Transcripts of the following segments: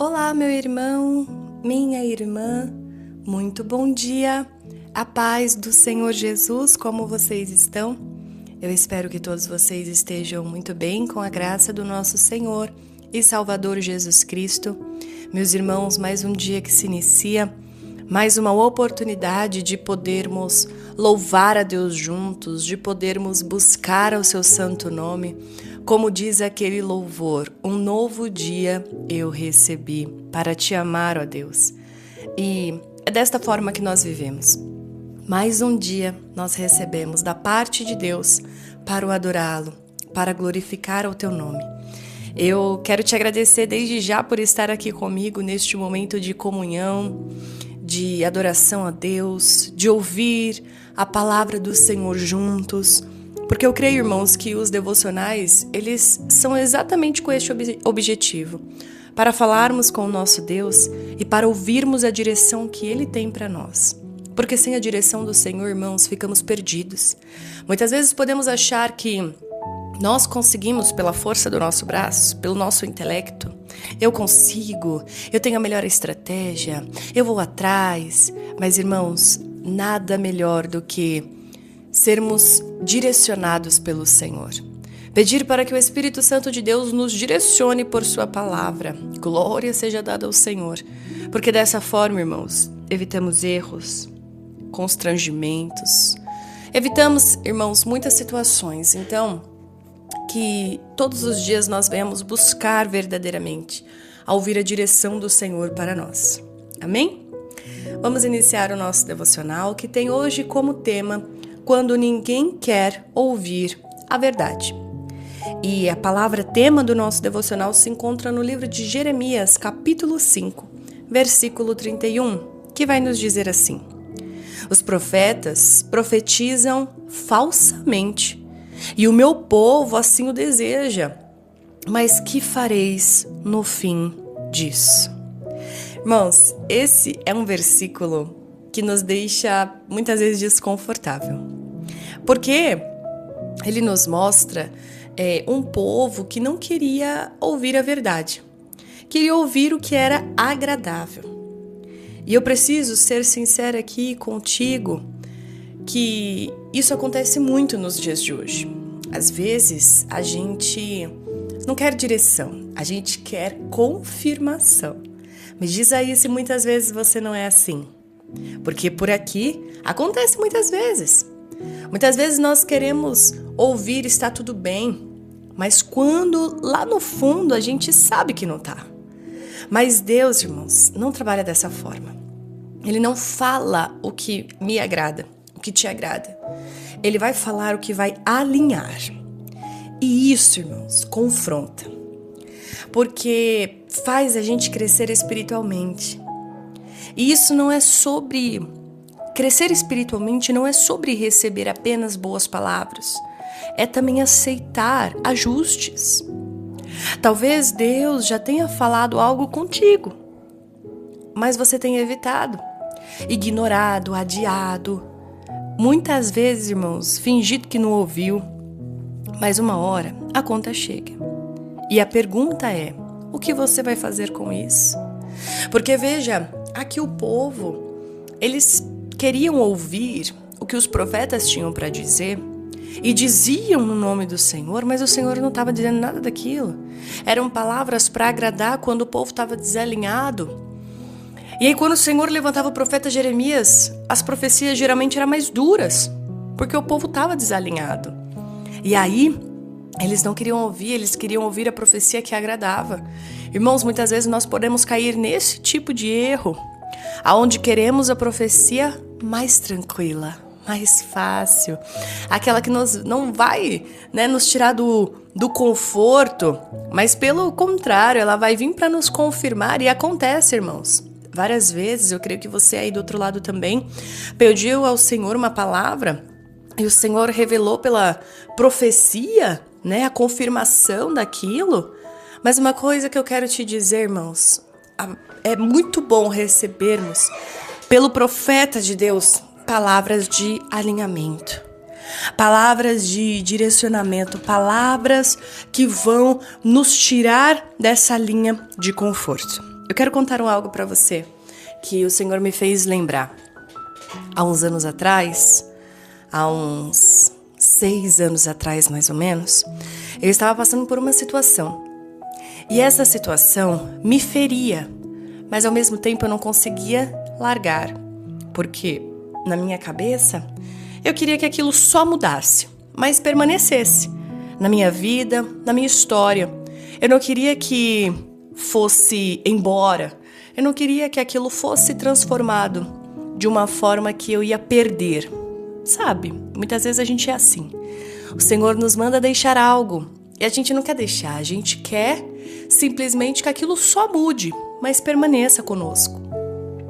Olá, meu irmão, minha irmã, muito bom dia, a paz do Senhor Jesus, como vocês estão? Eu espero que todos vocês estejam muito bem com a graça do nosso Senhor e Salvador Jesus Cristo. Meus irmãos, mais um dia que se inicia, mais uma oportunidade de podermos louvar a Deus juntos, de podermos buscar ao seu santo nome. Como diz aquele louvor, um novo dia eu recebi para te amar, ó Deus. E é desta forma que nós vivemos. Mais um dia nós recebemos da parte de Deus para o adorá-lo, para glorificar o teu nome. Eu quero te agradecer desde já por estar aqui comigo neste momento de comunhão, de adoração a Deus, de ouvir a palavra do Senhor juntos. Porque eu creio, irmãos, que os devocionais, eles são exatamente com este objetivo, para falarmos com o nosso Deus e para ouvirmos a direção que Ele tem para nós. Porque sem a direção do Senhor, irmãos, ficamos perdidos. Muitas vezes podemos achar que nós conseguimos pela força do nosso braço, pelo nosso intelecto. Eu consigo, eu tenho a melhor estratégia, eu vou atrás. Mas, irmãos, nada melhor do que sermos direcionados pelo Senhor. Pedir para que o Espírito Santo de Deus nos direcione por sua palavra. Glória seja dada ao Senhor. Porque dessa forma, irmãos, evitamos erros, constrangimentos. Evitamos, irmãos, muitas situações. Então, que todos os dias nós venhamos buscar verdadeiramente a ouvir a direção do Senhor para nós. Amém? Vamos iniciar o nosso devocional, que tem hoje como tema quando ninguém quer ouvir a verdade. E a palavra tema do nosso devocional se encontra no livro de Jeremias, capítulo 5, versículo 31, que vai nos dizer assim: Os profetas profetizam falsamente, e o meu povo assim o deseja. Mas que fareis no fim disso? Irmãos, esse é um versículo que nos deixa muitas vezes desconfortável. Porque ele nos mostra um povo que não queria ouvir a verdade. Queria ouvir o que era agradável. E eu preciso ser sincera aqui contigo que isso acontece muito nos dias de hoje. Às vezes a gente não quer direção, a gente quer confirmação. Me diz aí se muitas vezes você não é assim. Porque por aqui acontece muitas vezes. Muitas vezes nós queremos ouvir está tudo bem, mas quando lá no fundo a gente sabe que não está. Mas Deus, irmãos, não trabalha dessa forma. Ele não fala o que me agrada, o que te agrada. Ele vai falar o que vai alinhar. E isso, irmãos, confronta. Porque faz a gente crescer espiritualmente. E isso não é sobre... Crescer espiritualmente não é sobre receber apenas boas palavras. É também aceitar ajustes. Talvez Deus já tenha falado algo contigo, mas você tenha evitado, ignorado, adiado. Muitas vezes, irmãos, fingido que não ouviu. Mas uma hora a conta chega. E a pergunta é, o que você vai fazer com isso? Porque veja, aqui o povo, eles queriam ouvir o que os profetas tinham para dizer e diziam no nome do Senhor, mas o Senhor não estava dizendo nada daquilo. Eram palavras para agradar quando o povo estava desalinhado. E aí quando o Senhor levantava o profeta Jeremias, as profecias geralmente eram mais duras, porque o povo estava desalinhado. E aí eles não queriam ouvir, eles queriam ouvir a profecia que agradava. Irmãos, muitas vezes nós podemos cair nesse tipo de erro, aonde queremos a profecia mais tranquila, mais fácil, aquela que não vai, nos tirar do conforto, mas pelo contrário, ela vai vir para nos confirmar. E acontece, irmãos, várias vezes, eu creio que você aí do outro lado também pediu ao Senhor uma palavra e o Senhor revelou pela profecia, a confirmação daquilo. Mas uma coisa que eu quero te dizer, irmãos, é muito bom recebermos pelo profeta de Deus palavras de alinhamento, palavras de direcionamento, palavras que vão nos tirar dessa linha de conforto. eu quero contar algo para você que o Senhor me fez lembrar. Há uns anos atrás, há uns 6 anos atrás mais ou menos, eu estava passando por uma situação. E essa situação me feria, mas ao mesmo tempo eu não conseguia largar. Porque na minha cabeça, eu queria que aquilo só mudasse, mas permanecesse na minha vida, na minha história. Eu não queria que fosse embora. Eu não queria que aquilo fosse transformado de uma forma que eu ia perder. Sabe, muitas vezes a gente é assim. O Senhor nos manda deixar algo e a gente não quer deixar. A gente quer simplesmente que aquilo só mude, mas permaneça conosco.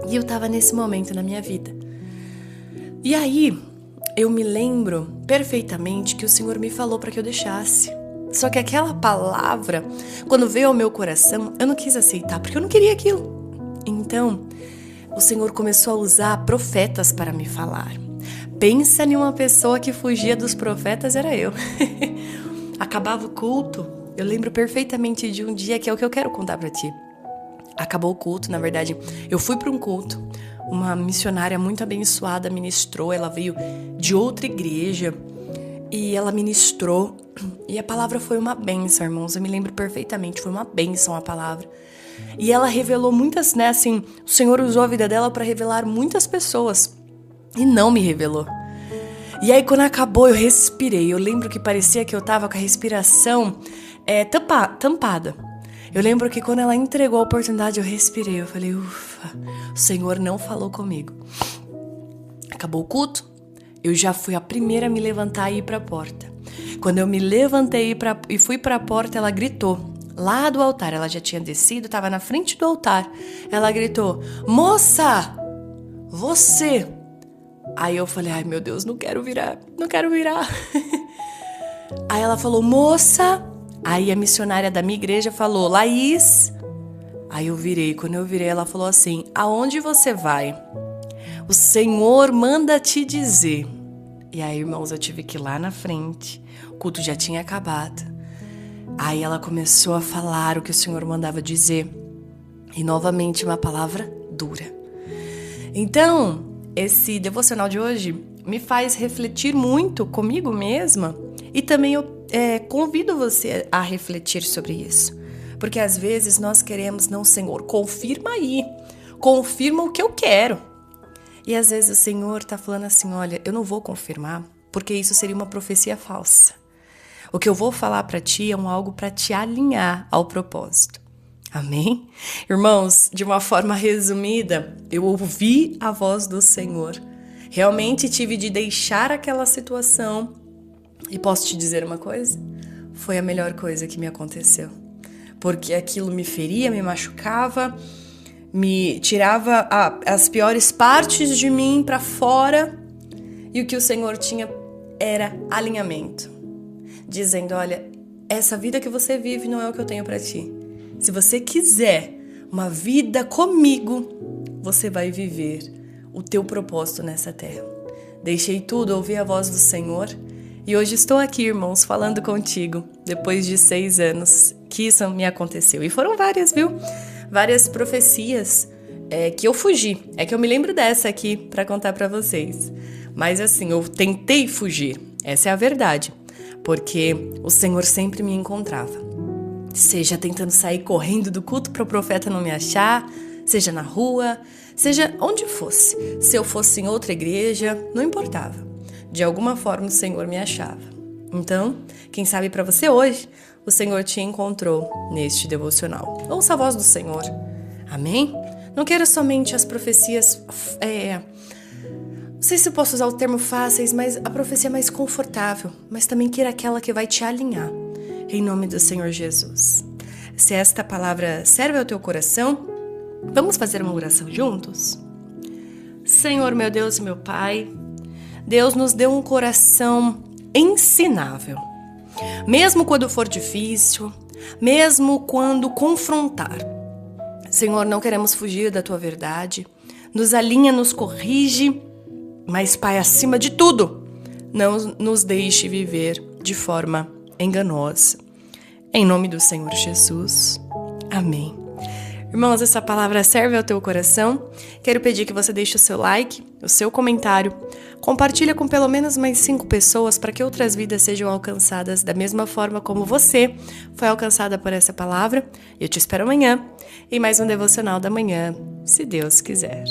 E eu estava nesse momento na minha vida. E aí, eu me lembro perfeitamente que o Senhor me falou para que eu deixasse. Só que aquela palavra, quando veio ao meu coração, eu não quis aceitar, porque eu não queria aquilo. Então, o Senhor começou a usar profetas para me falar. Pensa em uma pessoa que fugia dos profetas, era eu. Acabava o culto, eu lembro perfeitamente de um dia que é o que eu quero contar para ti. Acabou o culto, na verdade, eu fui para um culto. Uma missionária muito abençoada ministrou, ela veio de outra igreja e ela ministrou. E a palavra foi uma bênção, irmãos, eu me lembro perfeitamente, foi uma bênção a palavra. E ela revelou muitas, assim, o Senhor usou a vida dela para revelar muitas pessoas e não me revelou. E aí quando acabou eu respirei, eu lembro que parecia que eu tava com a respiração tampada. Eu lembro que quando ela entregou a oportunidade, eu respirei. Eu falei, ufa, o Senhor não falou comigo. Acabou o culto, eu já fui a primeira a me levantar e ir para a porta. Quando eu me levantei e fui para a porta, ela gritou. Lá do altar, ela já tinha descido, estava na frente do altar. Ela gritou, moça, você... Aí eu falei, ai meu Deus, não quero virar. Aí ela falou, moça... Aí a missionária da minha igreja falou, Laís. Aí eu virei, quando eu virei ela falou assim, aonde você vai? O Senhor manda te dizer. E aí, irmãos, eu tive que ir lá na frente, o culto já tinha acabado. Aí ela começou a falar o que o Senhor mandava dizer. E novamente uma palavra dura. Então, esse devocional de hoje me faz refletir muito comigo mesma. E também eu convido você a refletir sobre isso. Porque às vezes nós queremos, não, Senhor, confirma aí. Confirma o que eu quero. E às vezes o Senhor está falando assim, olha, eu não vou confirmar, porque isso seria uma profecia falsa. O que eu vou falar para ti é algo para te alinhar ao propósito. Amém? Irmãos, de uma forma resumida, eu ouvi a voz do Senhor. Realmente tive de deixar aquela situação. E posso te dizer uma coisa? Foi a melhor coisa que me aconteceu. Porque aquilo me feria, me machucava, me tirava as piores partes de mim para fora. E o que o Senhor tinha era alinhamento. Dizendo, olha, essa vida que você vive não é o que eu tenho para ti. Se você quiser uma vida comigo, você vai viver o teu propósito nessa terra. Deixei tudo, ouvi a voz do Senhor. E hoje estou aqui, irmãos, falando contigo, depois de 6 anos que isso me aconteceu. E foram várias, viu? Várias profecias que eu fugi. É que eu me lembro dessa aqui para contar para vocês. Mas assim, eu tentei fugir. Essa é a verdade. Porque o Senhor sempre me encontrava. Seja tentando sair correndo do culto para o profeta não me achar, seja na rua, seja onde fosse. Se eu fosse em outra igreja, não importava. De alguma forma o Senhor me achava. Então, quem sabe para você hoje, o Senhor te encontrou neste devocional. Ouça a voz do Senhor. Amém? Não quero somente as profecias, não sei se eu posso usar o termo fáceis, mas a profecia mais confortável, mas também queira aquela que vai te alinhar. Em nome do Senhor Jesus. Se esta palavra serve ao teu coração, vamos fazer uma oração juntos? Senhor, meu Deus e meu Pai, Deus nos deu um coração ensinável. Mesmo quando for difícil, mesmo quando confrontar. Senhor, não queremos fugir da Tua verdade. Nos alinha, nos corrige, mas, Pai, acima de tudo, não nos deixe viver de forma enganosa. Em nome do Senhor Jesus. Amém. Irmãos, essa palavra serve ao teu coração? Quero pedir que você deixe o seu like, o seu comentário, compartilha com pelo menos mais 5 pessoas para que outras vidas sejam alcançadas da mesma forma como você foi alcançada por essa palavra. Eu te espero amanhã em mais um Devocional da Manhã, se Deus quiser.